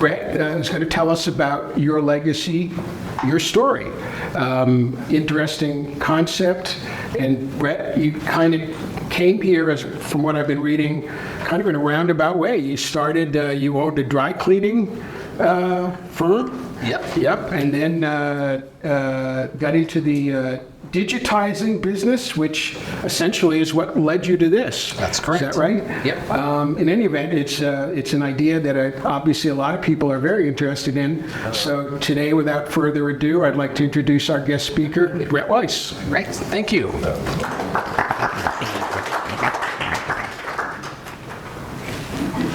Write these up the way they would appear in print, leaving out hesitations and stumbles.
Brett is going to tell us about your legacy, your story. Interesting concept. And Brett, you kind of came here, as from what I've been reading, kind of in a roundabout way. You started, you owned a dry cleaning firm. Yep. And then got into the digitizing business, which essentially is what led you to this. That's correct. Is that right? Yep. In any event, it's an idea that obviously a lot of people are very interested in. So today, without further ado, I'd like to introduce our guest speaker, Brett Weiss. Right. Thank you.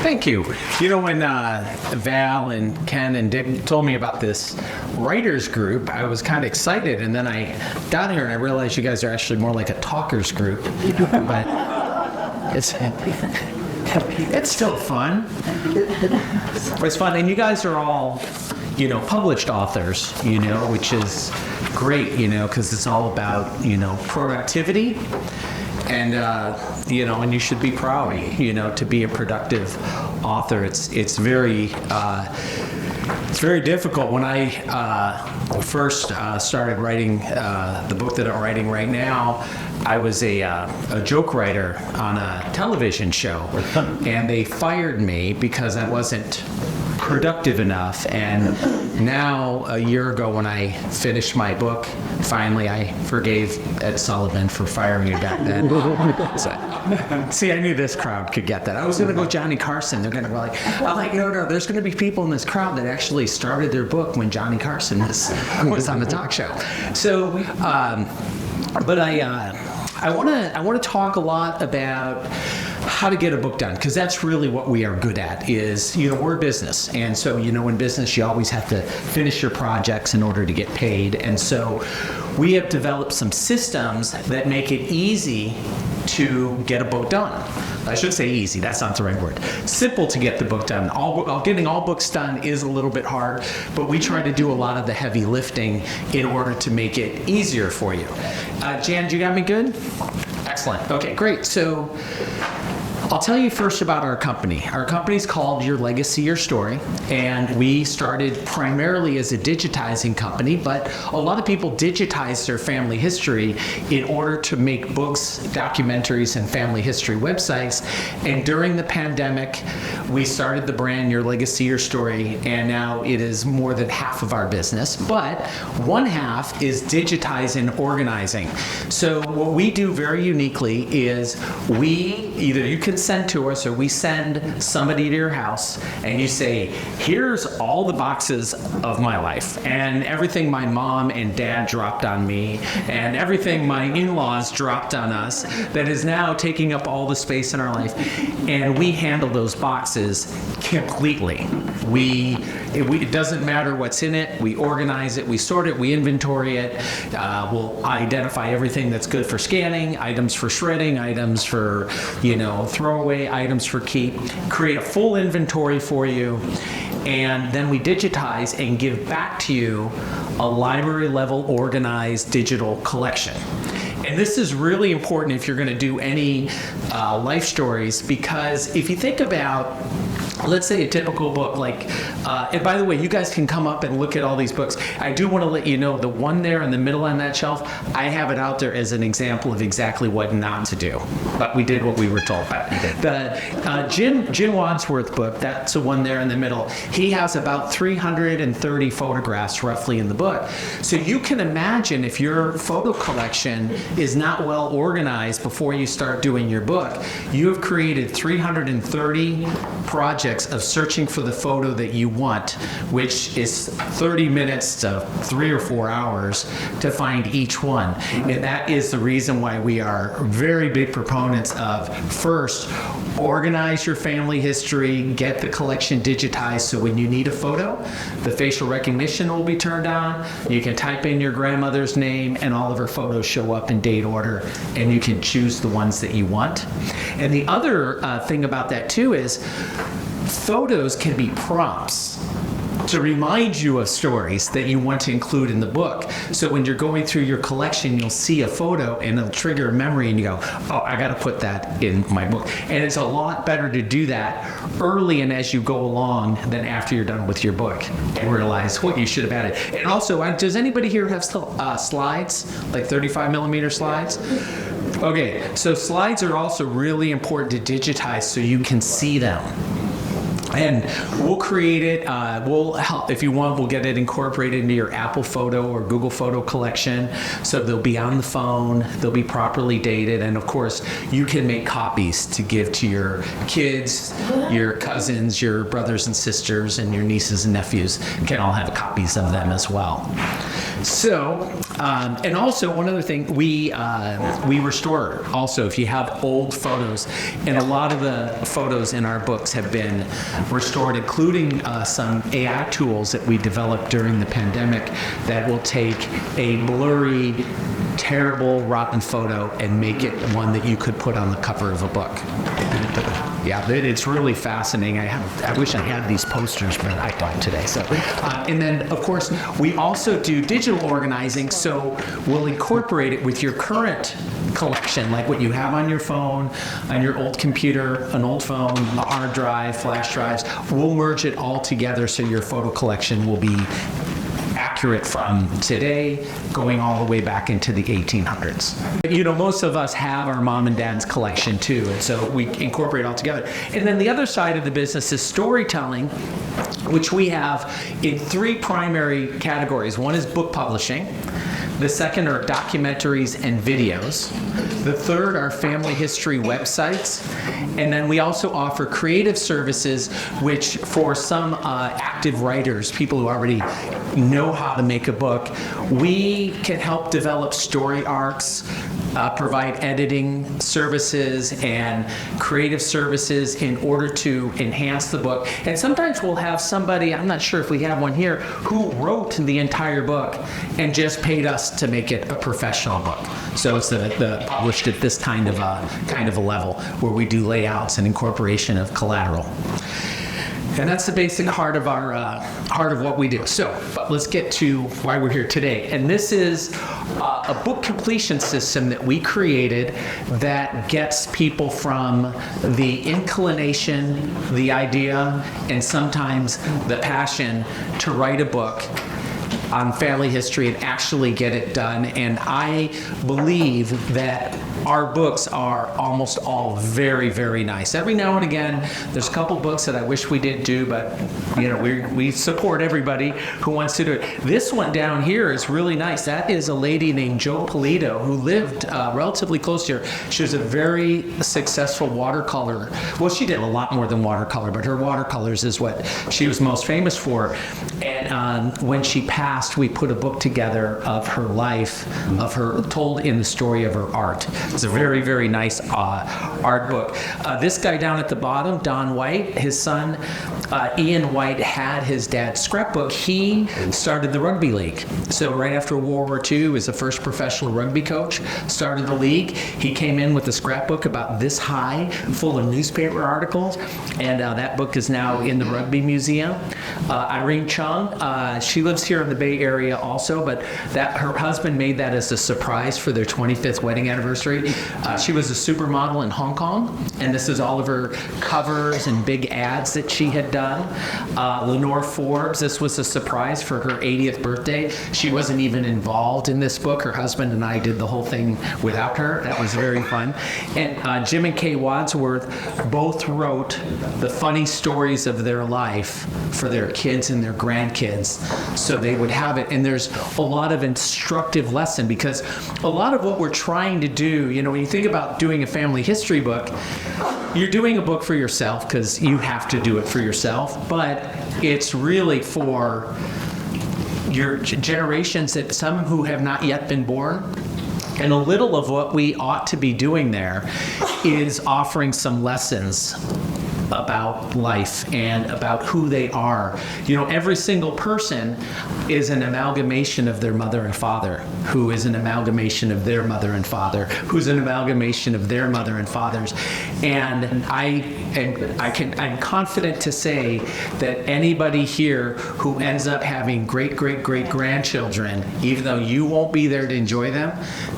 Thank you. You know, when Val and Ken and Dick told me about this writers group, I was kind of excited, and then I got here and I realized you guys are actually more like a talkers group. But it's still fun. It's fun, and you guys are all, you know, published authors, you know, which is great, you know, because it's all about, you know, productivity. And, you know, and you should be proud, you know, to be a productive author. It's very difficult. When I first started writing the book that I'm writing right now, I was a joke writer on a television show, and they fired me because I wasn't productive enough. And now, a year ago, when I finished my book, finally I forgave Ed Sullivan for firing me back then. So, see, I knew this crowd could get that. I was going to go Johnny Carson. They're going to go like, I'm like, no, there's going to be people in this crowd that actually started their book when Johnny Carson was on the talk show. So, but I want to talk a lot about how to get a book done, because that's really what we are good at. Is, you know, we're a business, and so, you know, in business you always have to finish your projects in order to get paid. And so we have developed some systems that make it easy to get a book done. I should say easy, that's not the right word. Simple to get the book done. Getting all books done is a little bit hard, but we try to do a lot of the heavy lifting in order to make it easier for you. Jan, you got me good? Excellent. Okay, great. So I'll tell you first about our company. Our company's called Your Legacy, Your Story, and we started primarily as a digitizing company, but a lot of people digitize their family history in order to make books, documentaries, and family history websites. And during the pandemic, we started the brand Your Legacy, Your Story, and now it is more than half of our business, but one half is digitize and organizing. So what we do very uniquely is either you can send to us, or we send somebody to your house and you say, here's all the boxes of my life and everything my mom and dad dropped on me and everything my in-laws dropped on us that is now taking up all the space in our life, and we handle those boxes completely. It doesn't matter what's in it. We organize it, we sort it, we inventory it. We'll identify everything that's good for scanning, items for shredding, items for, you know, throwaway, items for keep. Create a full inventory for you, and then we digitize and give back to you a library level organized digital collection. And this is really important if you're going to do any life stories, because if you think about, let's say, a typical book, like, and by the way, you guys can come up and look at all these books. I do want to let you know the one there in the middle on that shelf, I have it out there as an example of exactly what not to do. But we did what we were told. The Jim Wadsworth book, that's the one there in the middle. He has about 330 photographs roughly in the book. So you can imagine if your photo collection is not well organized before you start doing your book, you have created 330 projects of searching for the photo that you want, which is 30 minutes to 3 or 4 hours to find each one. And that is the reason why we are very big proponents of, first, organize your family history, get the collection digitized, so when you need a photo, the facial recognition will be turned on, you can type in your grandmother's name and all of her photos show up in date order, and you can choose the ones that you want. And the other thing about that too is photos can be prompts. to remind you of stories that you want to include in the book. So when you're going through your collection, you'll see a photo and it'll trigger a memory and you go, oh, I got to put that in my book. And it's a lot better to do that early and as you go along than after you're done with your book and realize what you should have added. And also, does anybody here have slides, like 35 millimeter slides? Okay, so slides are also really important to digitize so you can see them. And we'll create it, we'll help, if you want, we'll get it incorporated into your Apple Photo or Google Photo collection. So they'll be on the phone, they'll be properly dated, and of course, you can make copies to give to your kids, your cousins, your brothers and sisters, and your nieces and nephews can all have copies of them as well. So, and also one other thing, we restore also if you have old photos, and a lot of the photos in our books have been restored, including some AI tools that we developed during the pandemic that will take a blurry, terrible, rotten photo and make it one that you could put on the cover of a book. Yeah, it's really fascinating. I wish I had these posters, but I don't today. So, and then of course we also do digital organizing. So we'll incorporate it with your current collection, like what you have on your phone, on your old computer, an old phone, a hard drive, flash drives. We'll merge it all together so your photo collection will be accurate from today going all the way back into the 1800s. You know, most of us have our mom and dad's collection too, and so we incorporate it all together. And then the other side of the business is storytelling, which we have in three primary categories. One is book publishing. The second are documentaries and videos. The third are family history websites. And then we also offer creative services, which for some active writers, people who already know how to make a book, we can help develop story arcs, provide editing services and creative services in order to enhance the book. And sometimes we'll have somebody, I'm not sure if we have one here, who wrote the entire book and just paid us to make it a professional book. So it's the published at this kind of a level where we do layouts and incorporation of collateral. And that's the basic heart of our heart of what we do. So let's get to why we're here today. And this is a book completion system that we created that gets people from the inclination, the idea, and sometimes the passion to write a book on family history and actually get it done. And I believe that our books are almost all very, very nice. Every now and again, there's a couple books that I wish we did do, but you know, we support everybody who wants to do it. This one down here is really nice. That is a lady named Jo Polito who lived relatively close to here. She was a very successful watercolor. Well, she did a lot more than watercolor, but her watercolors is what she was most famous for. And when she passed, we put a book together of her life, of her told in the story of her art. It's a very, very nice art book. This guy down at the bottom, Don White, his son, Ian White, had his dad's scrapbook. He started the rugby league. So right after World War II, he was the first professional rugby coach, started the league. He came in with a scrapbook about this high, full of newspaper articles, and that book is now in the Rugby Museum. Irene Chung, she lives here in the Bay Area also, but that her husband made that as a surprise for their 25th wedding anniversary. She was a supermodel in Hong Kong, and this is all of her covers and big ads that she had done. Lenore Forbes, this was a surprise for her 80th birthday. She wasn't even involved in this book. Her husband and I did the whole thing without her. That was very fun. And Jim and Kay Wadsworth both wrote the funny stories of their life for their kids and their grandkids, so they would have it. And there's a lot of instructive lesson, because a lot of what we're trying to do, you know, when you think about doing a family history book, you're doing a book for yourself because you have to do it for yourself, but it's really for your generations, that some who have not yet been born. And a little of what we ought to be doing there is offering some lessons about life and about who they are. You know, every single person is an amalgamation of their mother and father, who is an amalgamation of their mother and father, who's an amalgamation of their mother and fathers. And I'm confident to say that anybody here who ends up having great-great-great-grandchildren, even though you won't be there to enjoy them,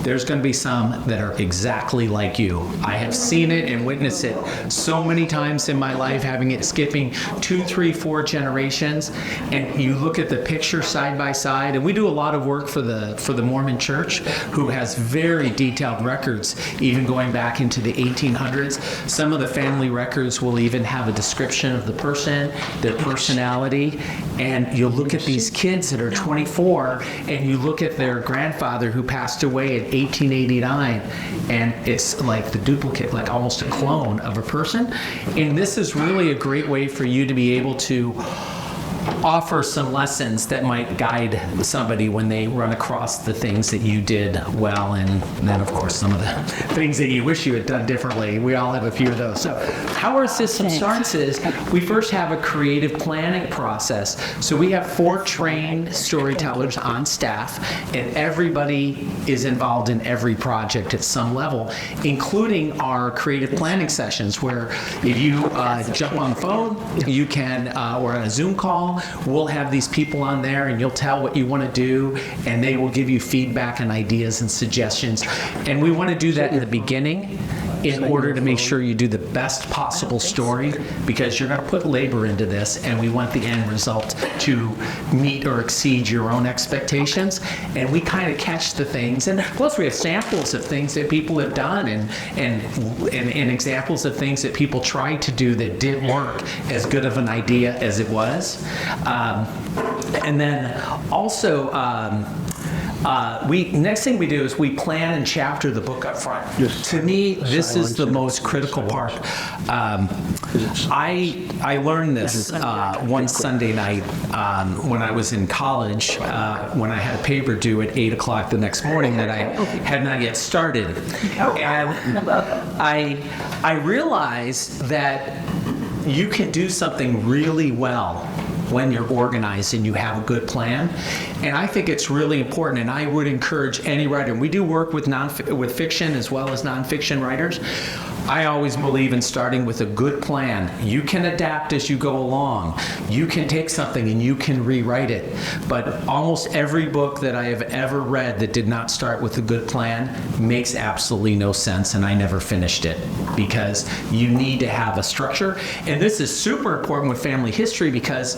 there's going to be some that are exactly like you. I have seen it and witnessed it so many times in my life, having it skipping 2, 3, 4 generations, and you look at the picture side by side, and we do a lot of work for the Mormon Church, who has very detailed records, even going back into the 1800s. Some of the family records will even have a description of the person, their personality, and you'll look at these kids that are 24, and you look at their grandfather who passed away in 1889, and it's like the duplicate, like almost a clone of a person. And this is really a great way for you to be able to offer some lessons that might guide somebody when they run across the things that you did well, and then of course some of the things that you wish you had done differently. We all have a few of those. So how our system starts is we first have a creative planning process. So we have 4 trained storytellers on staff, and everybody is involved in every project at some level, including our creative planning sessions, where if you jump on the phone, you can, or on a Zoom call, we'll have these people on there, and you'll tell what you want to do, and they will give you feedback and ideas and suggestions. And we want to do that in the beginning in order to make sure you do the best possible story, because you're going to put labor into this, and we want the end result to meet or exceed your own expectations. And we kind of catch the things, and plus we have samples of things that people have done, and examples of things that people tried to do that didn't work as good of an idea as it was. And then also, next thing we do is we plan and chapter the book up front. To me, this is the most critical part. I learned this one Sunday night when I was in college, when I had a paper due at 8 o'clock the next morning that I had not yet started. And I realized that you can do something really well when you're organized and you have a good plan. And I think it's really important, and I would encourage any writer, and we do work with fiction as well as nonfiction writers. I always believe in starting with a good plan. You can adapt as you go along. You can take something and you can rewrite it. But almost every book that I have ever read that did not start with a good plan makes absolutely no sense, and I never finished it, because you need to have a structure. And this is super important with family history, because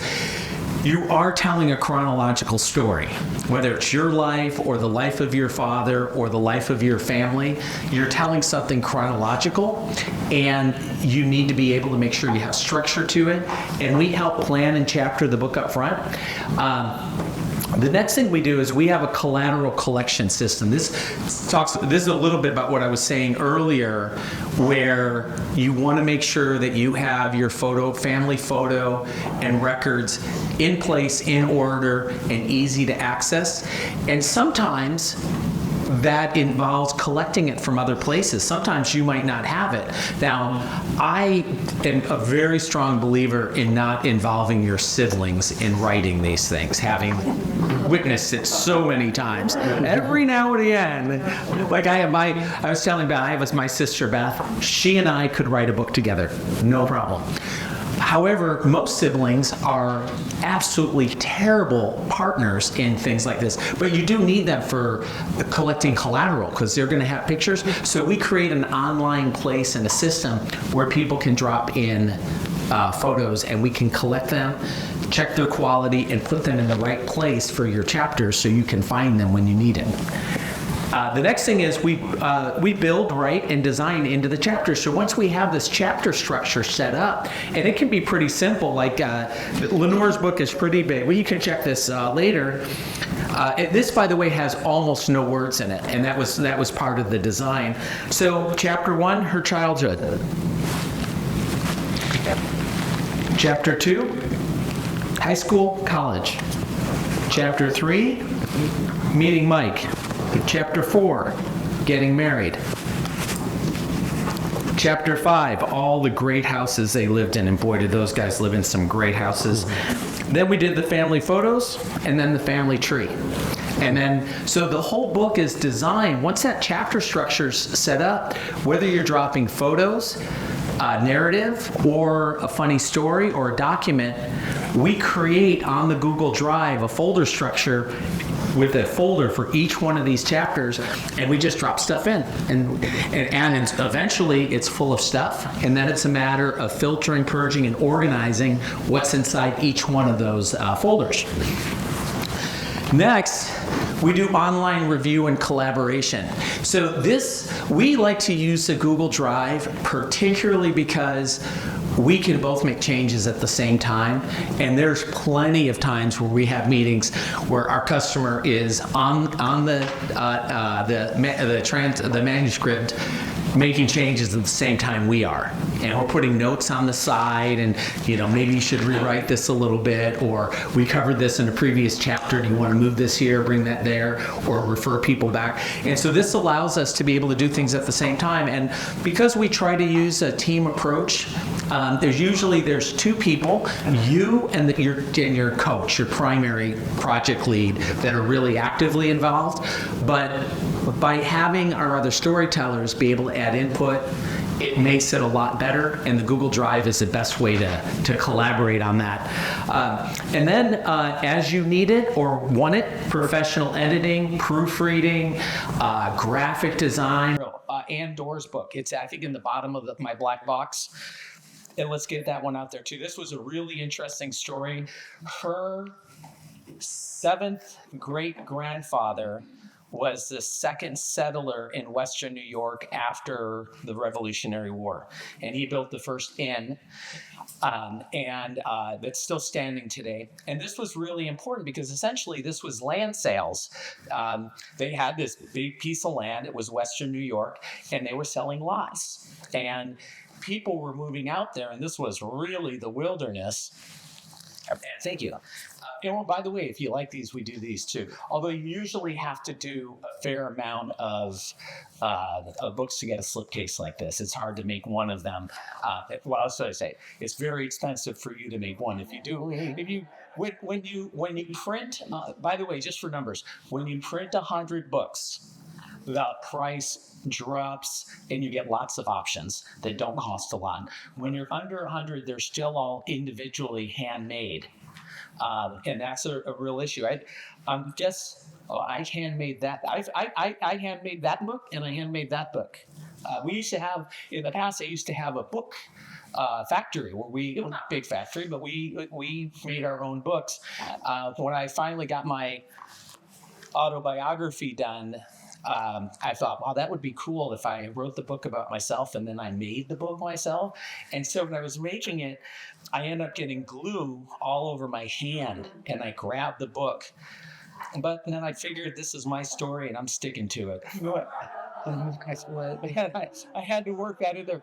you are telling a chronological story. Whether it's your life or the life of your father or the life of your family, you're telling something chronological, and you need to be able to make sure you have structure to it. And we help plan and chapter the book up front. The next thing we do is we have a collateral collection system. This is a little bit about what I was saying earlier, where you want to make sure that you have your family photo and records in place, in order, and easy to access. And sometimes that involves collecting it from other places. Sometimes you might not have it. Now, I am a very strong believer in not involving your siblings in writing these things, having witnessed it so many times. Every now and again, like I was telling Beth, I have my sister Beth, she and I could write a book together, no problem. However, most siblings are absolutely terrible partners in things like this, but you do need them for collecting collateral, because they're going to have pictures. So we create an online place and a system where people can drop in photos, and we can collect them, check their quality, and put them in the right place for your chapters so you can find them when you need it. The next thing is we build, write, and design into the chapters. So once we have this chapter structure set up, and it can be pretty simple, like Lenore's book is pretty big. Well, you can check this later. This, by the way, has almost no words in it, and that was part of the design. So chapter 1, her childhood. Chapter 2, high school, college. Chapter 3, meeting Mike. Chapter 4, getting married. Chapter 5, all the great houses they lived in. And boy, did those guys live in some great houses. Then we did the family photos, and then the family tree. And then, so the whole book is designed, once that chapter structure's set up, whether you're dropping photos, a narrative, or a funny story, or a document, we create on the Google Drive a folder structure with a folder for each one of these chapters, and we just drop stuff in. And eventually it's full of stuff, and then it's a matter of filtering, purging, and organizing what's inside each one of those folders. Next, we do online review and collaboration. So we like to use the Google Drive particularly because we can both make changes at the same time, and there's plenty of times where we have meetings where our customer is on the manuscript making changes at the same time we are, and we're putting notes on the side, and maybe you should rewrite this a little bit, or we covered this in a previous chapter, do you want to move this here, bring that there, or refer people back. And so this allows us to be able to do things at the same time. And because we try to use a team approach, there's two people, you and your coach, your primary project lead, that are really actively involved. But by having our other storytellers be able to add input, it makes it a lot better, and the Google Drive is the best way to collaborate on that. And then as you need it or want it, professional editing, proofreading, graphic design. Ann Doerr's book, it's I think in the bottom of my black box. And let's get that one out there too. This was a really interesting story. Her 7th great-grandfather was the second settler in Western New York after the Revolutionary War. And he built the first inn, and that's still standing today. And this was really important because essentially this was land sales. They had this big piece of land, it was Western New York, and they were selling lots. And people were moving out there, and this was really the wilderness. Thank you. And by the way, if you like these, we do these too. Although you usually have to do a fair amount of books to get a slipcase like this. It's hard to make one of them. What else should I say? It's very expensive for you to make one. When you print, by the way, just for numbers, when you print 100 books, the price drops and you get lots of options that don't cost a lot. When you're under 100, they're still all individually handmade. And that's a real issue. I handmade that. I handmade that book, and I handmade that book. We used to have, in the past, I used to have a book factory where not big factory, but we made our own books. When I finally got my autobiography done, I thought, wow, that would be cool if I wrote the book about myself and then I made the book myself. And so when I was making it, I ended up getting glue all over my hand, and I grabbed the book. But then I figured, this is my story and I'm sticking to it. I had to work that in there.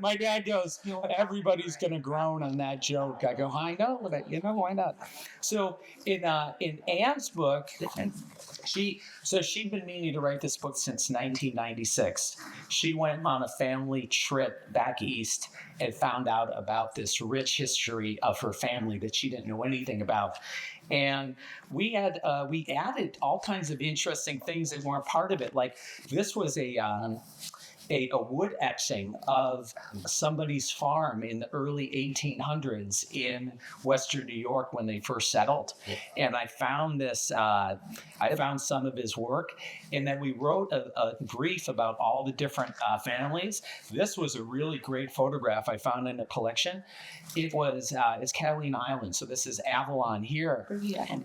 My dad goes, everybody's going to groan on that joke. I go, I know, but why not? So in Ann's book, she'd been meaning to write this book since 1996. She went on a family trip back east and found out about this rich history of her family that she didn't know anything about. And we added all kinds of interesting things that weren't part of it. Like this was a wood etching of somebody's farm in the early 1800s in Western New York when they first settled. And I found some of his work, and then we wrote a brief about all the different families. This was a really great photograph I found in a collection. It's Catalina Island, so this is Avalon here.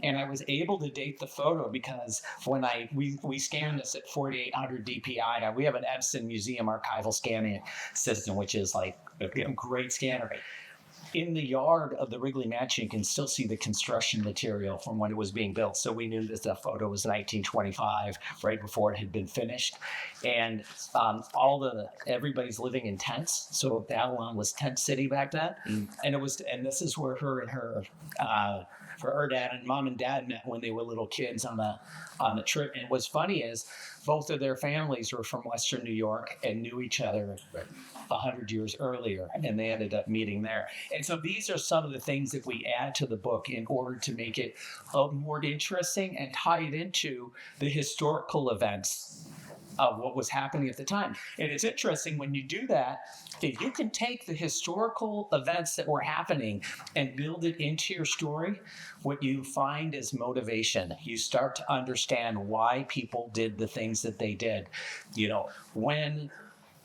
And I was able to date the photo because when we scanned this at 4800 DPI, we have an Epson Museum archival scanning system, which is like a great scanner. In the yard of the Wrigley Mansion, you can still see the construction material from when it was being built. So we knew that the photo was 1925, right before it had been finished. And everybody's living in tents. So Avalon was tent city back then. And this is where her her dad and mom and dad met when they were little kids on the trip. And what's funny is both of their families were from Western New York and knew each other 100 years earlier, and they ended up meeting there. And so these are some of the things that we add to the book in order to make it more interesting and tie it into the historical events of what was happening at the time. And it's interesting when you do that, if you can take the historical events that were happening and build it into your story, what you find is motivation. You start to understand why people did the things that they did. You know, when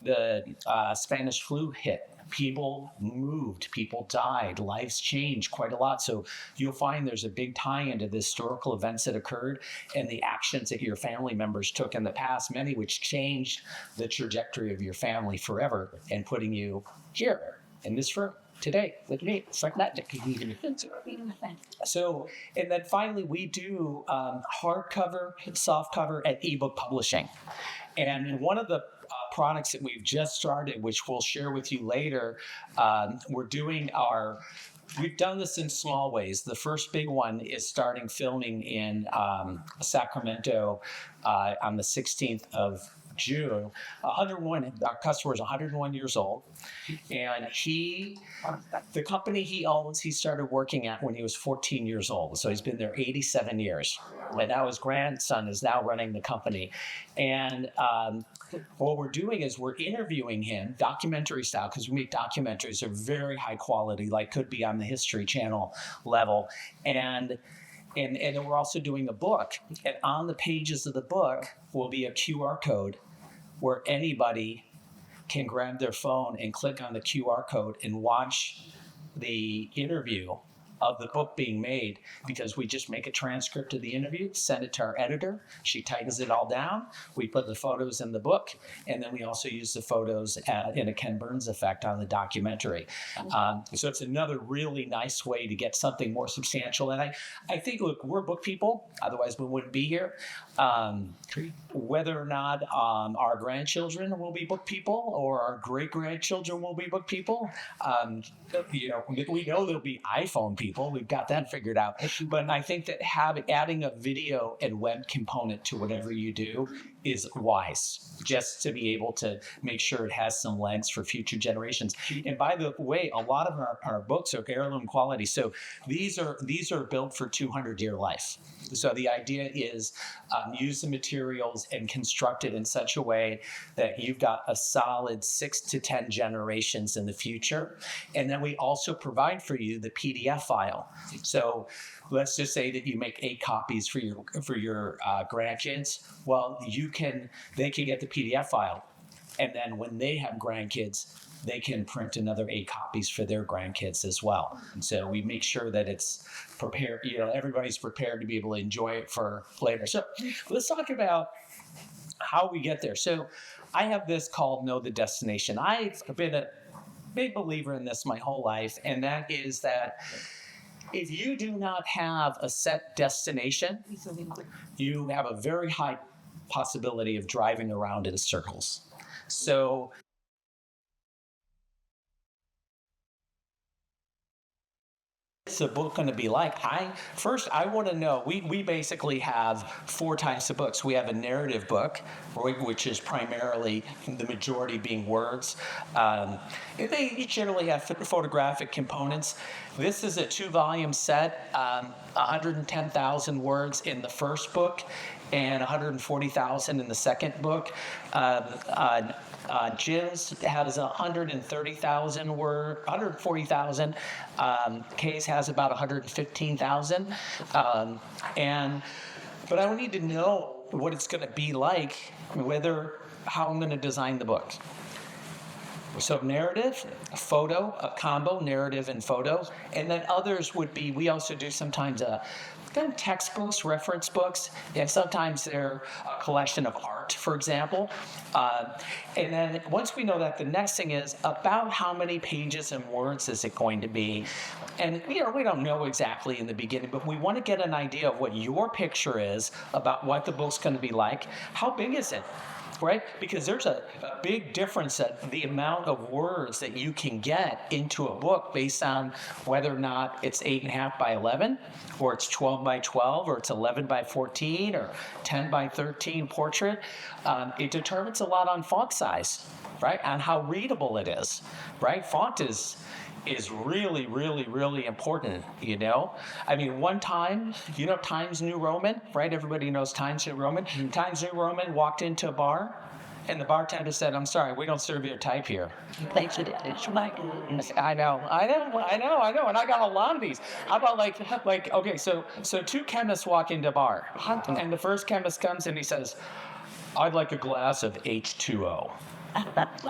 the Spanish flu hit, people moved, people died, lives changed quite a lot. So you'll find there's a big tie into the historical events that occurred and the actions that your family members took in the past, many which changed the trajectory of your family forever and putting you here in this room today with me. It's like that. So, and then finally we do hardcover, softcover, and ebook publishing. And one of the products that we've just started, which we'll share with you later, we've done this in small ways. The first big one is starting filming in Sacramento on the 16th of June. Our customer is 101 years old, and the company he owns, he started working at when he was 14 years old. So he's been there 87 years. And now his grandson is now running the company. And what we're doing is we're interviewing him documentary style, because we make documentaries. They're very high quality, like could be on the History Channel level. And then we're also doing a book. And on the pages of the book will be a QR code where anybody can grab their phone and click on the QR code and watch the interview of the book being made, because we just make a transcript of the interview, send it to our editor. She tightens it all down. We put the photos in the book, and then we also use the photos in a Ken Burns effect on the documentary. So it's another really nice way to get something more substantial. And I think, look, we're book people, otherwise we wouldn't be here. Whether or not our grandchildren will be book people or our great-grandchildren will be book people, we know there'll be iPhone people. We've got that figured out. But I think that adding a video and web component to whatever you do is wise, just to be able to make sure it has some legs for future generations. And by the way, a lot of our books are heirloom quality. So these are built for 200-year life. So the idea is use the materials and construct it in such a way that you've got a solid 6 to 10 generations in the future. And then we also provide for you the PDF file. So let's just say that you make 8 copies for your grandkids. Well, they can get the PDF file, and then when they have grandkids, they can print another 8 copies for their grandkids as well. And so we make sure that it's prepared, everybody's prepared to be able to enjoy it for later. So let's talk about how we get there. So I have this called Know the Destination. I've been a big believer in this my whole life, and that is that if you do not have a set destination, you have a very high possibility of driving around in circles. So what's the book going to be like? I want to know, we basically have 4 types of books. We have a narrative book, which is primarily the majority being words. They generally have photographic components. This is a 2-volume set, 110,000 words in the first book and 140,000 in the second book. Jim's has 130,000 words, 140,000. Kay's has about 115,000. But I would need to know what it's going to be like, how I'm going to design the book. So narrative, photo, a combo, narrative and photo. And then others would be, we also do sometimes kind of textbooks, reference books, and sometimes they're a collection of art art, for example. And then once we know that, the next thing is about how many pages and words is it going to be. And we don't know exactly in the beginning, but we want to get an idea of what your picture is about what the book's going to be like. How big is it? Right? Because there's a big difference at the amount of words that you can get into a book based on whether or not it's 8.5 by 11, or it's 12 by 12, or it's 11 by 14, or 10 by 13 portrait. It determines a lot on font size, right? On how readable it is, right? Font is really, really, really important, you know? I mean, one time, you know Times New Roman, right? Everybody knows Times New Roman. Times New Roman walked into a bar, and the bartender said, "I'm sorry, we don't serve your type here." I know, and I got a lot of these. How about okay, so two chemists walk into a bar, and the first chemist comes and he says, "I'd like a glass of H2O."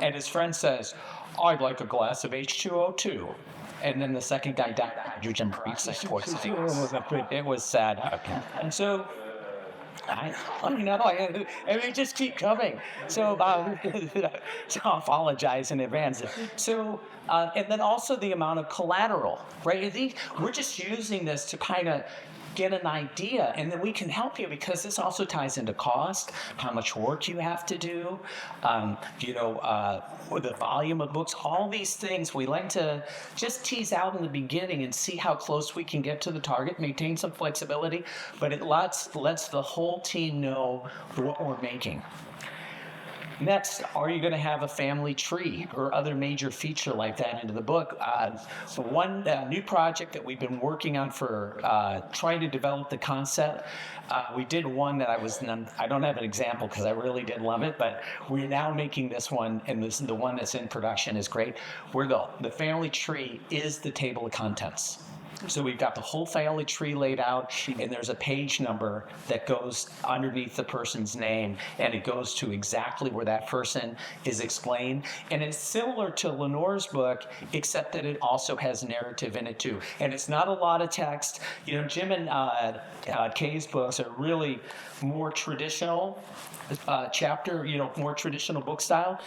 And his friend says, "I'd like a glass of H2O too." And then the second guy died of hydrogen peroxide poisoning. It was sad. And so, and they just keep coming. So, so I apologize in advance. So, and then also the amount of collateral, right? We're just using this to kind of get an idea, and then we can help you, because this also ties into cost, how much work you have to do, the volume of books, all these things we like to just tease out in the beginning and see how close we can get to the target, maintain some flexibility, but it lets the whole team know what we're making. Next, are you going to have a family tree or other major feature like that into the book? So one new project that we've been working on for trying to develop the concept, we did one that I don't have an example because I really did love it, but we're now making this one, and the one that's in production is great, where the family tree is the table of contents. So we've got the whole family tree laid out, and there's a page number that goes underneath the person's name, and it goes to exactly where that person is explained. And it's similar to Lenore's book, except that it also has narrative in it too. And it's not a lot of text. You know, Jim and Kay's books are really more traditional chapter, more traditional book style.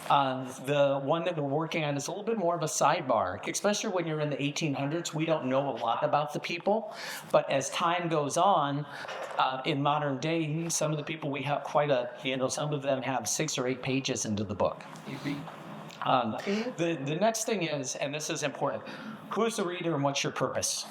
The one that we're working on is a little bit more of a sidebar, especially when you're in the 1800s. We don't know a lot about the people, but as time goes on, in modern day, some of the people we have some of them have 6 or 8 pages into the book. The next thing is, and this is important, who's the reader and what's your purpose?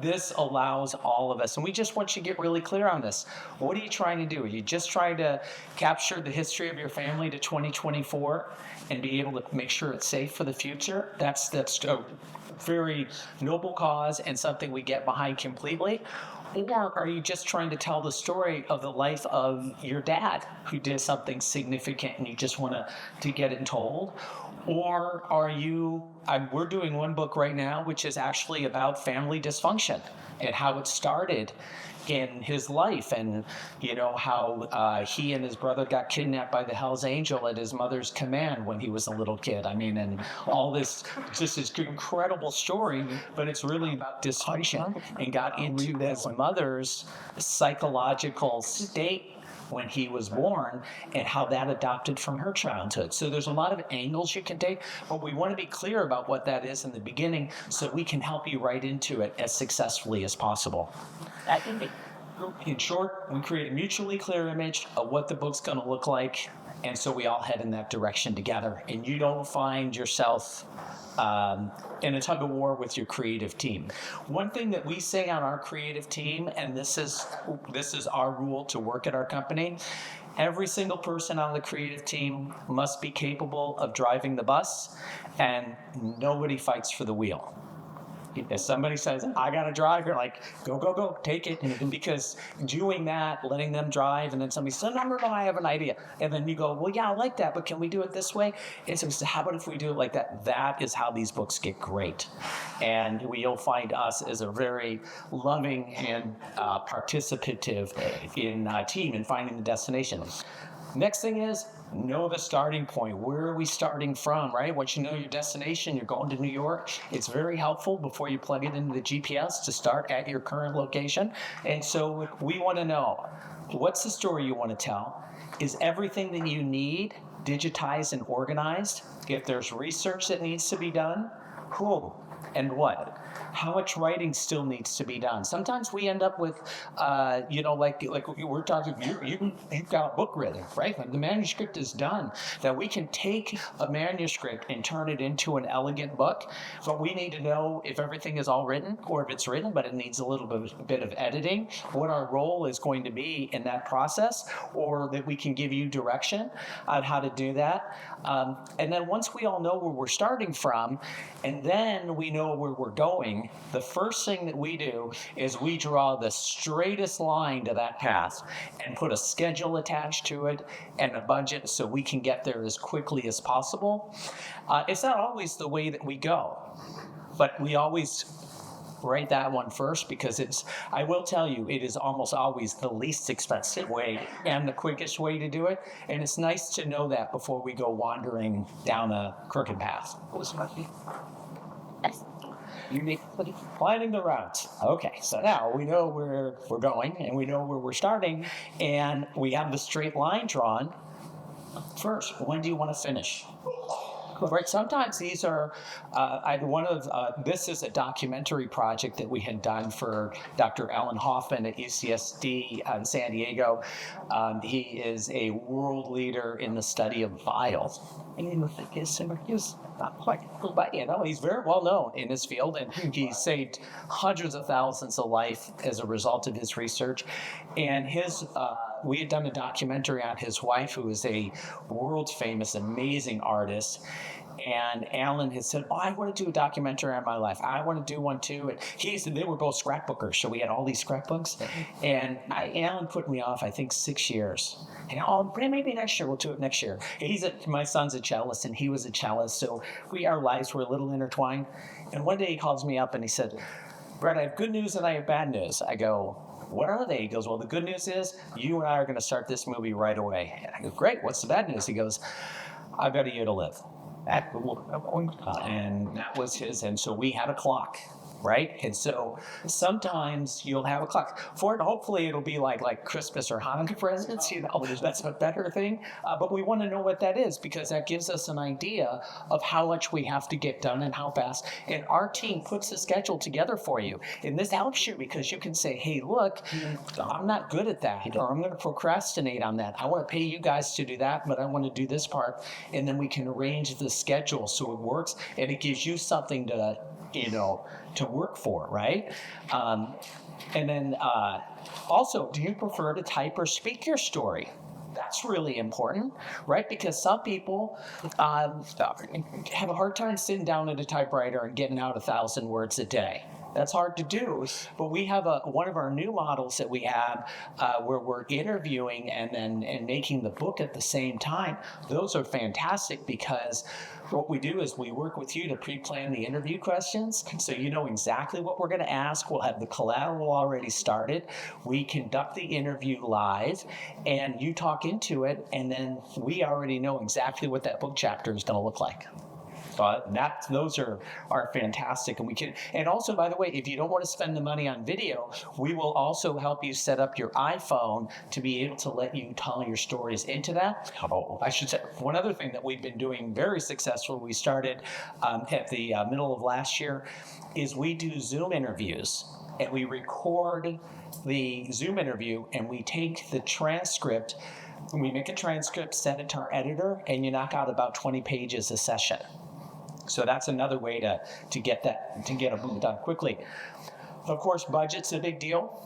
This allows all of us, and we just want you to get really clear on this. What are you trying to do? Are you just trying to capture the history of your family to 2024 and be able to make sure it's safe for the future? That's a very noble cause and something we get behind completely. Or are you just trying to tell the story of the life of your dad who did something significant and you just want to get it told? Or are you, we're doing one book right now, which is actually about family dysfunction and how it started in his life, and how he and his brother got kidnapped by the Hells Angel at his mother's command when he was a little kid. I mean, and all this, just this incredible story, but it's really about dysfunction, and got into his mother's psychological state when he was born, and how that adopted from her childhood. So there's a lot of angles you can take, but we want to be clear about what that is in the beginning so we can help you right into it as successfully as possible. In short, we create a mutually clear image of what the book's going to look like, and so we all head in that direction together, and you don't find yourself in a tug of war with your creative team. One thing that we say on our creative team, and this is our rule to work at our company, every single person on the creative team must be capable of driving the bus, and nobody fights for the wheel. If somebody says, "I got to drive," you're like, go, take it. Because doing that, letting them drive, and then somebody says, "No, I have an idea." And then you go, "Well, yeah, I like that, but can we do it this way?" And so how about if we do it like that? That is how these books get great. And you'll find us as a very loving and participative team in finding the destination. Next thing is know the starting point. Where are we starting from, right? Once you know your destination, you're going to New York. It's very helpful before you plug it into the GPS to start at your current location. And so we want to know, what's the story you want to tell? Is everything that you need digitized and organized? If there's research that needs to be done, who and what? How much writing still needs to be done? Sometimes we end up with, like we're talking, you've got a book written, right? When the manuscript is done, that we can take a manuscript and turn it into an elegant book. But we need to know if everything is all written, or if it's written, but it needs a little bit of editing, what our role is going to be in that process, or that we can give you direction on how to do that. And then once we all know where we're starting from, and then we know where we're going, the first thing that we do is we draw the straightest line to that path and put a schedule attached to it and a budget so we can get there as quickly as possible. It's not always the way that we go, but we always write that one first, because I will tell you, it is almost always the least expensive way and the quickest way to do it. And it's nice to know that before we go wandering down a crooked path. Planning the route. Okay, so now we know where we're going and we know where we're starting, and we have the straight line drawn. First, when do you want to finish? Right. Sometimes these are, this is a documentary project that we had done for Dr. Alan Hoffman at UCSD in San Diego. He is a world leader in the study of bile. And he's not quite, but he's very well known in his field, and he saved hundreds of thousands of lives as a result of his research. And we had done a documentary on his wife, who is a world famous, amazing artist. And Alan had said, I want to do a documentary on my life. I want to do one too. And they were both scrapbookers, so we had all these scrapbooks. And Alan put me off, I think, 6 years. And maybe next year, we'll do it next year. My son's a cellist, and he was a cellist, so our lives were a little intertwined. And one day he calls me up and he said, Brett, I have good news and I have bad news. I go, what are they? He goes, well, the good news is you and I are going to start this movie right away. And I go, great, what's the bad news? He goes, I've got a year to live. And that was his. And so we had a clock, right? And so sometimes you'll have a clock for it. Hopefully it'll be like Christmas or Hanukkah presents, that's a better thing. But we want to know what that is, because that gives us an idea of how much we have to get done and how fast. And our team puts a schedule together for you. And this helps you, because you can say, hey, look, I'm not good at that, or I'm going to procrastinate on that. I want to pay you guys to do that, but I want to do this part. And then we can arrange the schedule so it works, and it gives you something to work for, right? And then also, do you prefer to type or speak your story? That's really important, right? Because some people have a hard time sitting down at a typewriter and getting out 1,000 words a day. That's hard to do, but we have one of our new models that we have where we're interviewing and making the book at the same time. Those are fantastic, because what we do is we work with you to pre-plan the interview questions, so you know exactly what we're going to ask. We'll have the collateral already started. We conduct the interview live, and you talk into it, and then we already know exactly what that book chapter is going to look like. Those are fantastic, and also, by the way, if you don't want to spend the money on video, we will also help you set up your iPhone to be able to let you tell your stories into that. I should say one other thing that we've been doing very successfully. We started at the middle of last year, is we do Zoom interviews, and we record the Zoom interview, and we take the transcript. We make a transcript, send it to our editor, and you knock out about 20 pages a session. So that's another way to get a book done quickly. Of course, budget's a big deal.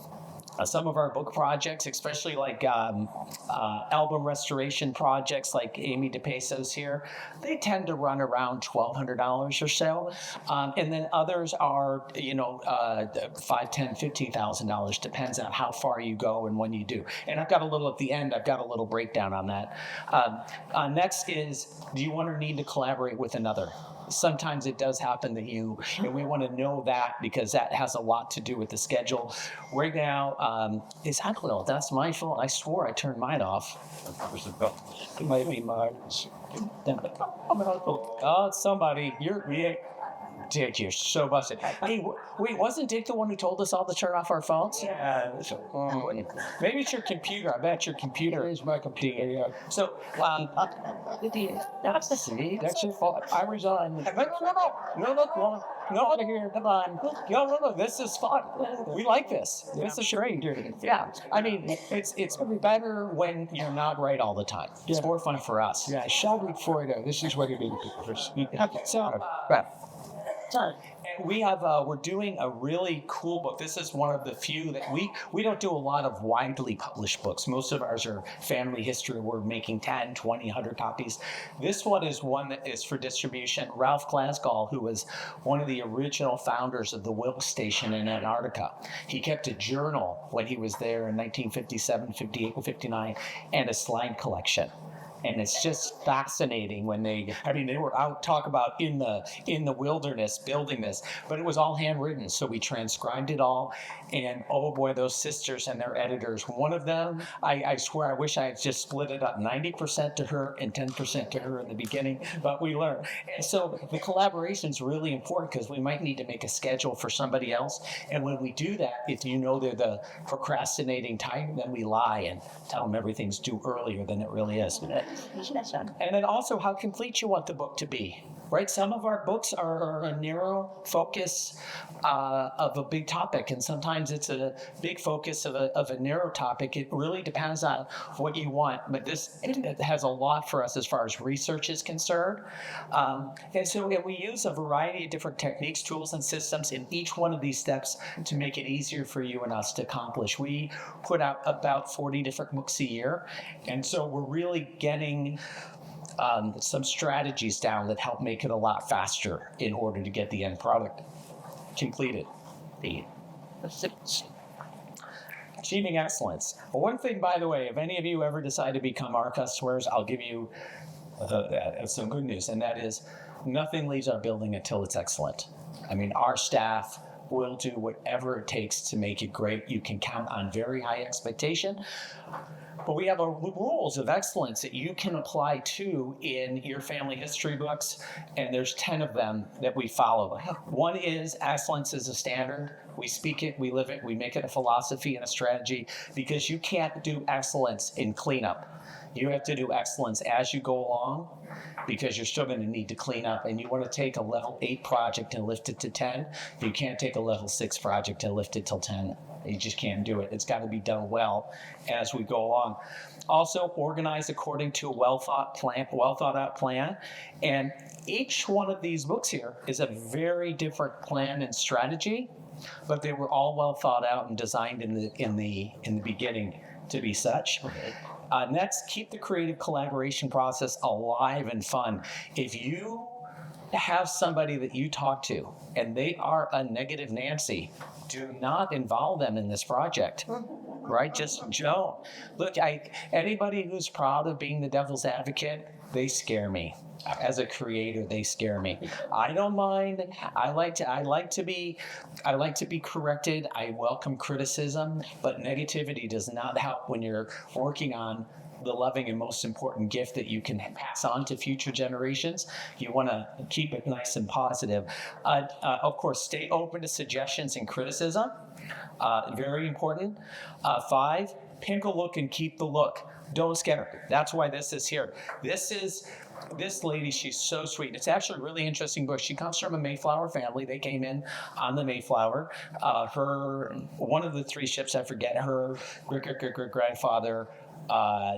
Some of our book projects, especially like album restoration projects like Amy DePeso's here, they tend to run around $1,200 or so. And then others are, $5,000, $10,000, $15,000, depends on how far you go and when you do. And at the end, I've got a little breakdown on that. Next is, do you want or need to collaborate with another? Sometimes it does happen that and we want to know that, because that has a lot to do with the schedule. Right now, Is that little? That's my fault. I swore I turned mine off. It might be mine. Oh, somebody. Dick, you're so busted. Hey, wait, wasn't Dick the one who told us all to turn off our phones? Yeah. Maybe it's your computer. I bet your computer is my computer. Yeah. So, that's your fault. I resign. No, here, come on. No, this is fun. We like this. This is great. Yeah, I mean, it's better when you're not right all the time. It's more fun for us. Yeah, Sheldon Freudo. This is what it means. Okay, so, and we have we're doing a really cool book. This is one of the few that we don't do a lot of widely published books. Most of ours are family history. We're making 10, 20, 100 copies. This one is one that is for distribution. Ralph Glasgow, who was one of the original founders of the Wilkes Station in Antarctica, he kept a journal when he was there in 1957, 58, and 59, and a slide collection. And it's just fascinating when they were out, talk about in the wilderness building this, but it was all handwritten. So we transcribed it all. And oh boy, those sisters and their editors, one of them, I swear, I wish I had just split it up 90% to her and 10% to her in the beginning, but we learned. And so the collaboration is really important because we might need to make a schedule for somebody else. And when we do that, if you know they're the procrastinating type, then we lie and tell them everything's due earlier than it really is. And then also how complete you want the book to be, right? Some of our books are a narrow focus of a big topic, and sometimes it's a big focus of a narrow topic. It really depends on what you want, but it has a lot for us as far as research is concerned. And so we use a variety of different techniques, tools, and systems in each one of these steps to make it easier for you and us to accomplish. We put out about 40 different books a year, and so we're really getting some strategies down that help make it a lot faster in order to get the end product completed. Achieving excellence. One thing, by the way, if any of you ever decide to become our customers, I'll give you some good news, and that is nothing leaves our building until it's excellent. I mean, our staff will do whatever it takes to make it great. You can count on very high expectation. But we have rules of excellence that you can apply to in your family history books, and there's 10 of them that we follow. One is excellence is a standard. We speak it, we live it, we make it a philosophy and a strategy, because you can't do excellence in cleanup. You have to do excellence as you go along, because you're still going to need to clean up, and you want to take a level 8 project and lift it to 10. You can't take a level 6 project and lift it till 10. You just can't do it. It's got to be done well as we go along. Also, organize according to a well thought out plan. And each one of these books here is a very different plan and strategy, but they were all well thought out and designed in the beginning to be such. Next, keep the creative collaboration process alive and fun. If you have somebody that you talk to and they are a negative Nancy, do not involve them in this project, right? Just don't. Look, anybody who's proud of being the devil's advocate, they scare me. As a creator, they scare me. I don't mind. I like to be corrected. I welcome criticism, but negativity does not help when you're working on the loving and most important gift that you can pass on to future generations. You want to keep it nice and positive. Of course, stay open to suggestions and criticism. Very important. 5, pick a look and keep the look. Don't scare. That's why this is here. This lady, she's so sweet. It's actually a really interesting book. She comes from a Mayflower family. They came in on the Mayflower. One of the 3 ships, I forget, her great-great-great-grandfather,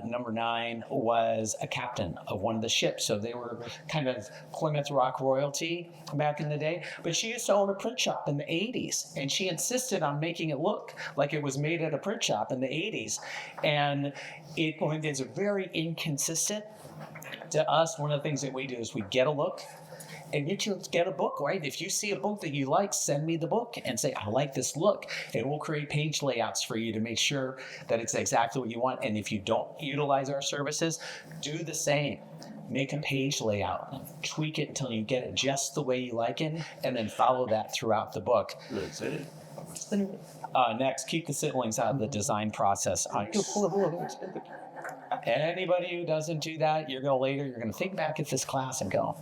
number 9, was a captain of one of the ships. So they were kind of Plymouth Rock royalty back in the day. But she used to own a print shop in the 80s, and she insisted on making it look like it was made at a print shop in the 80s. And it is very inconsistent. To us, one of the things that we do is we get a look, and you can get a book, right? If you see a book that you like, send me the book and say, I like this look. And we'll create page layouts for you to make sure that it's exactly what you want. And if you don't utilize our services, do the same. Make a page layout, tweak it until you get it just the way you like it, and then follow that throughout the book. Next, keep the siblings out of the design process. Anybody who doesn't do that, you're gonna think back at this class and go,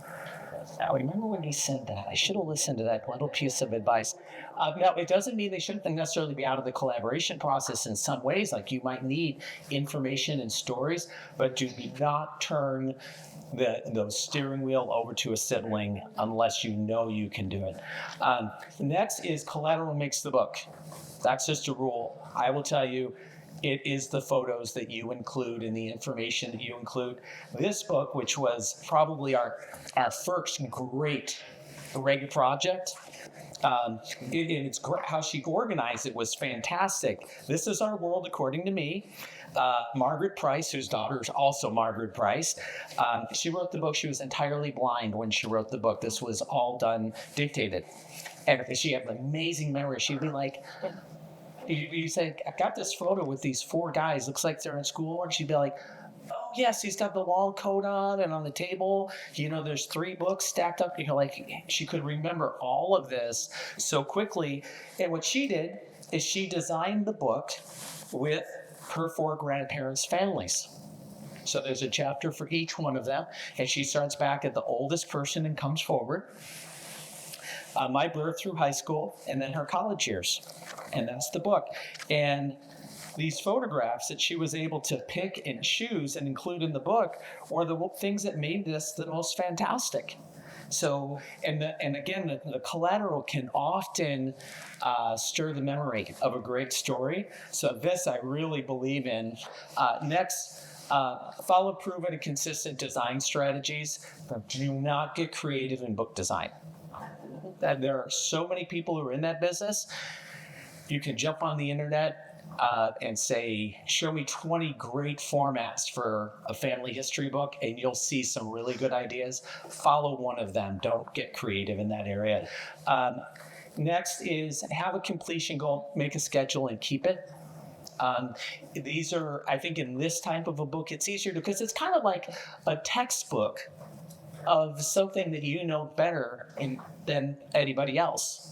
now, remember when he said that? I should have listened to that little piece of advice. Now, it doesn't mean they shouldn't necessarily be out of the collaboration process in some ways. Like you might need information and stories, but do not turn the steering wheel over to a sibling unless you know you can do it. Next is collateral makes the book. That's just a rule. I will tell you, it is the photos that you include and the information that you include. This book, which was probably our first great project, it's how she organized it was fantastic. This is our world according to me. Margaret Price, whose daughter is also Margaret Price, she wrote the book. She was entirely blind when she wrote the book. This was all done dictated. And she had an amazing memory. She'd be like, you say, I got this photo with these 4 guys. Looks like they're in school. And she'd be like, oh, yes, he's got the long coat on. And on the table, there's 3 books stacked up. She could remember all of this so quickly. And what she did is she designed the book with her 4 grandparents' families. So there's a chapter for each one of them. And she starts back at the oldest person and comes forward. My birth through high school, and then her college years. And that's the book. And these photographs that she was able to pick and choose and include in the book were the things that made this the most fantastic. So, and again, the collateral can often stir the memory of a great story. So this I really believe in. Next, follow proven and consistent design strategies. Do not get creative in book design. That there are so many people who are in that business. You can jump on the internet and say, show me 20 great formats for a family history book, and you'll see some really good ideas. Follow one of them. Don't get creative in that area. Next is have a completion goal, make a schedule, and keep it. These are, I think in this type of a book, it's easier because it's kind of like a textbook of something that you know better than anybody else.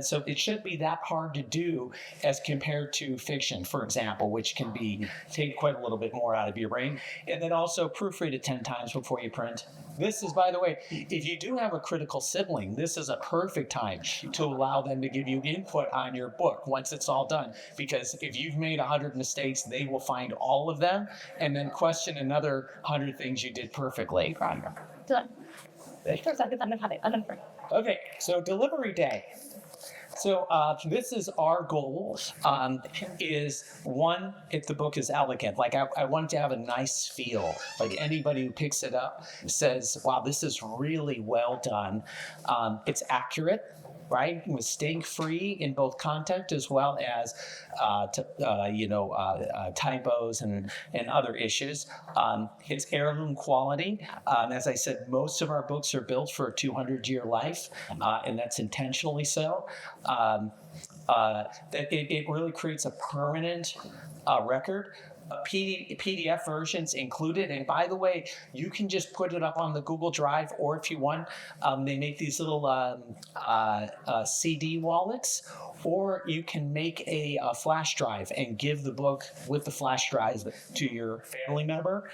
So it shouldn't be that hard to do as compared to fiction, for example, which can take quite a little bit more out of your brain. And then also proofread it 10 times before you print. This is, by the way, if you do have a critical sibling, this is a perfect time to allow them to give you input on your book once it's all done. Because if you've made 100 mistakes, they will find all of them and then question another 100 things you did perfectly. Okay, so delivery day. So this is our goal, is one, if the book is elegant, like I want it to have a nice feel, like anybody who picks it up says, wow, this is really well done. It's accurate, right? Mistake-free in both content as well as typos and other issues. It's heirloom quality. As I said, most of our books are built for a 200-year life, and that's intentionally so. It really creates a permanent record. PDF versions included, and by the way, you can just put it up on the Google Drive, or if you want, they make these little CD wallets, or you can make a flash drive and give the book with the flash drive to your family member.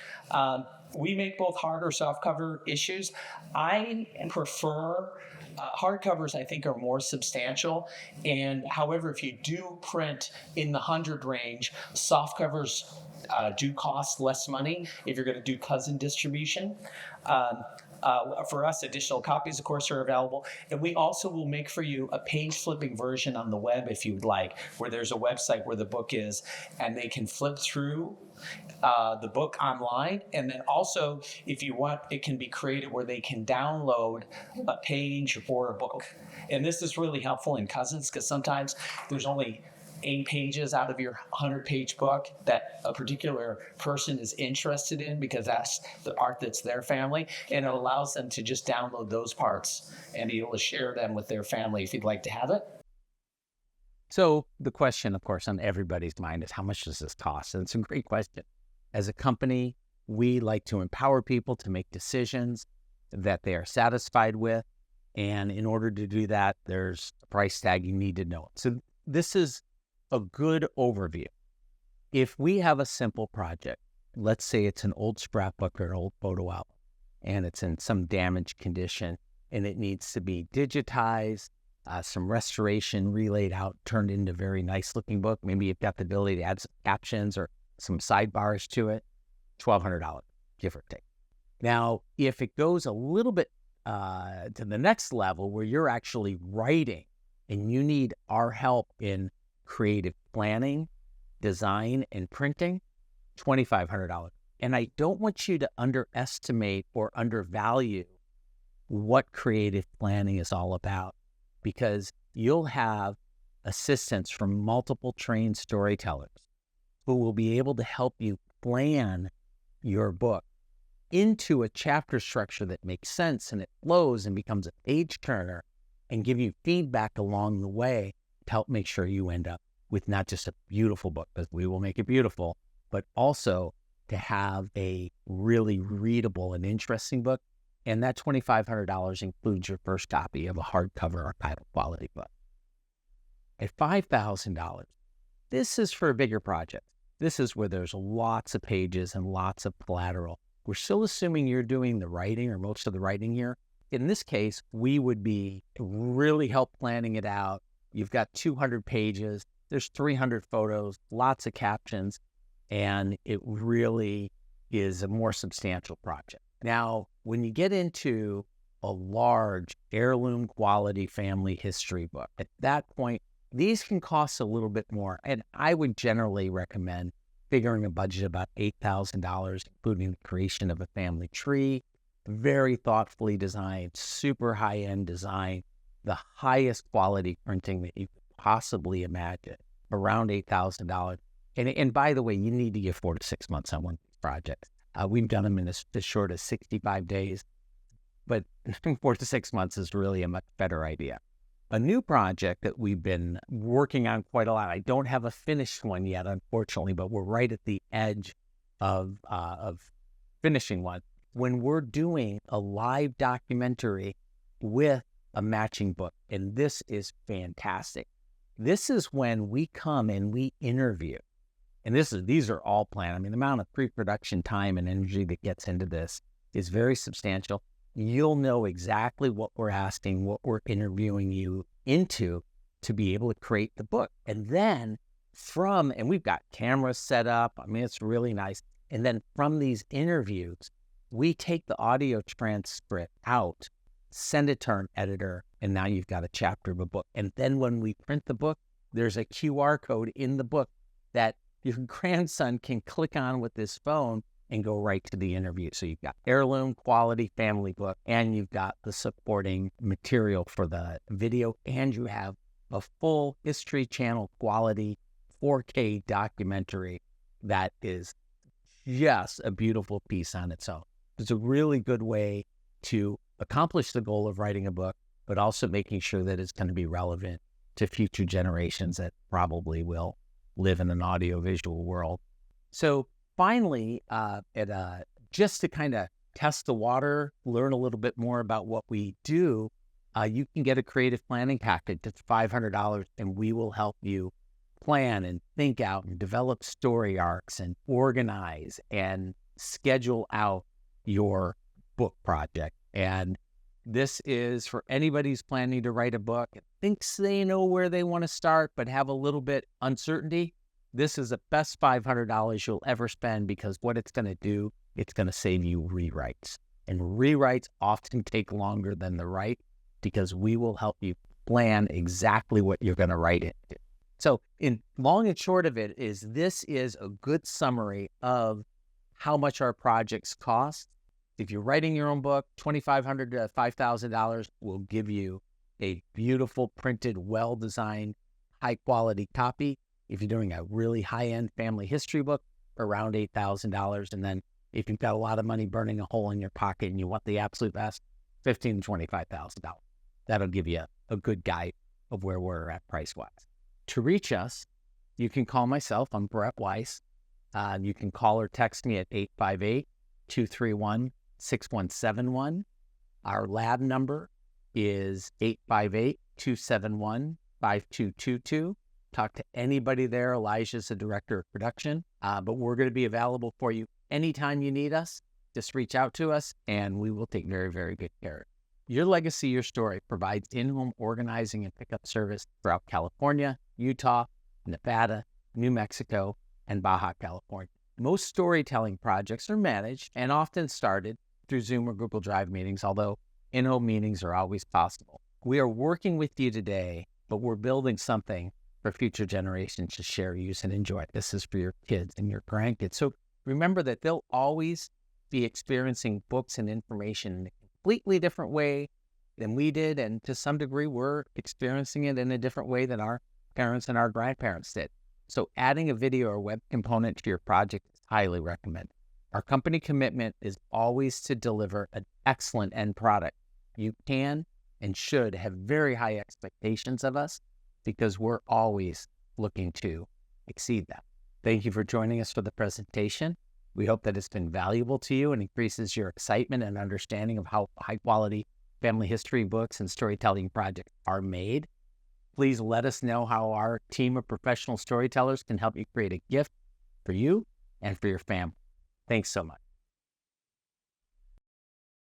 We make both hard or soft cover issues. I prefer hardcovers, I think, are more substantial. And however, if you do print in the 100 range, soft covers do cost less money if you're going to do cousin distribution. For us, additional copies, of course, are available. And we also will make for you a page-flipping version on the web, if you'd like, where there's a website where the book is, and they can flip through the book online. And then also, if you want, it can be created where they can download a page or a book. And this is really helpful in cousins, because sometimes there's only 8 pages out of your 100-page book that a particular person is interested in, because that's the art that's their family, and it allows them to just download those parts and be able to share them with their family if you'd like to have it. So the question, of course, on everybody's mind is, how much does this cost? And it's a great question. As a company, we like to empower people to make decisions that they are satisfied with. And in order to do that, there's a price tag you need to know. So this is a good overview. If we have a simple project, let's say it's an old scrapbook or an old photo album, and it's in some damaged condition, and it needs to be digitized, some restoration relayed out, turned into a very nice looking book. Maybe you've got the ability to add some captions or some sidebars to it, $1,200, give or take. Now, if it goes a little bit to the next level where you're actually writing and you need our help in creative planning, design, and printing, $2,500. And I don't want you to underestimate or undervalue what creative planning is all about, because you'll have assistance from multiple trained storytellers who will be able to help you plan your book into a chapter structure that makes sense and it flows and becomes a page turner, and give you feedback along the way to help make sure you end up with not just a beautiful book, because we will make it beautiful, but also to have a really readable and interesting book. And that $2,500 includes your first copy of a hardcover archival quality book. At $5,000, this is for a bigger project. This is where there's lots of pages and lots of collateral. We're still assuming you're doing the writing or most of the writing here. In this case, we would be really help planning it out. You've got 200 pages, there's 300 photos, lots of captions, and it really is a more substantial project. Now, when you get into a large heirloom quality family history book, at that point, these can cost a little bit more. And I would generally recommend figuring a budget about $8,000, including the creation of a family tree, very thoughtfully designed, super high-end design, the highest quality printing that you could possibly imagine, around $8,000. And by the way, you need to give 4 to 6 months on one of these projects. We've done them in as short as 65 days, but 4 to 6 months is really a much better idea. A new project that we've been working on quite a lot. I don't have a finished one yet, unfortunately, but we're right at the edge of finishing one. When we're doing a live documentary with a matching book, and this is fantastic. This is when we come and we interview, and these are all planned. I mean, the amount of pre-production time and energy that gets into this is very substantial. You'll know exactly what we're asking, what we're interviewing you into to be able to create the book. And then and we've got cameras set up. I mean, it's really nice. And then from these interviews, we take the audio transcript out, send it to our editor, and now you've got a chapter of a book. And then when we print the book, there's a QR code in the book that your grandson can click on with his phone and go right to the interview. So you've got heirloom quality family book, and you've got the supporting material for the video, and you have a full History Channel quality 4K documentary that is just a beautiful piece on its own. It's a really good way to accomplish the goal of writing a book, but also making sure that it's going to be relevant to future generations that probably will live in an audiovisual world. So finally, just to kind of test the water, learn a little bit more about what we do, you can get a creative planning package that's $500, and we will help you plan and think out and develop story arcs and organize and schedule out your book project. And this is for anybody who's planning to write a book and thinks they know where they want to start, but have a little bit uncertainty. This is the best $500 you'll ever spend, because what it's going to do, it's going to save you rewrites. And rewrites often take longer than the write, because we will help you plan exactly what you're going to write it. So in long and short of it is, this is a good summary of how much our projects cost. If you're writing your own book, $2,500 to $5,000 will give you a beautiful, printed, well-designed, high-quality copy. If you're doing a really high-end family history book, around $8,000. And then if you've got a lot of money burning a hole in your pocket and you want the absolute best, $15,000 to $25,000. That'll give you a good guide of where we're at price-wise. To reach us, you can call myself. I'm Brett Weiss. You can call or text me at 858-231-6171. Our lab number is 858-271-5222. talk to anybody there. Elijah's the director of production, but we're going to be available for you anytime you need us. Just reach out to us and we will take very, very good care of it. Your Legacy, Your Story provides in-home organizing and pickup service throughout California, Utah, Nevada, New Mexico, and Baja California. Most storytelling projects are managed and often started through Zoom or Google Drive meetings, although in-home meetings are always possible. We are working with you today, but we're building something for future generations to share, use, and enjoy. This is for your kids and your grandkids. So remember that they'll always be experiencing books and information in a completely different way than we did. And to some degree, we're experiencing it in a different way than our parents and our grandparents did. So adding a video or web component to your project is highly recommended. Our company commitment is always to deliver an excellent end product. You can and should have very high expectations of us because we're always looking to exceed them. Thank you for joining us for the presentation. We hope that it's been valuable to you and increases your excitement and understanding of how high-quality family history books and storytelling projects are made. Please let us know how our team of professional storytellers can help you create a gift for you and for your family. Thanks so much.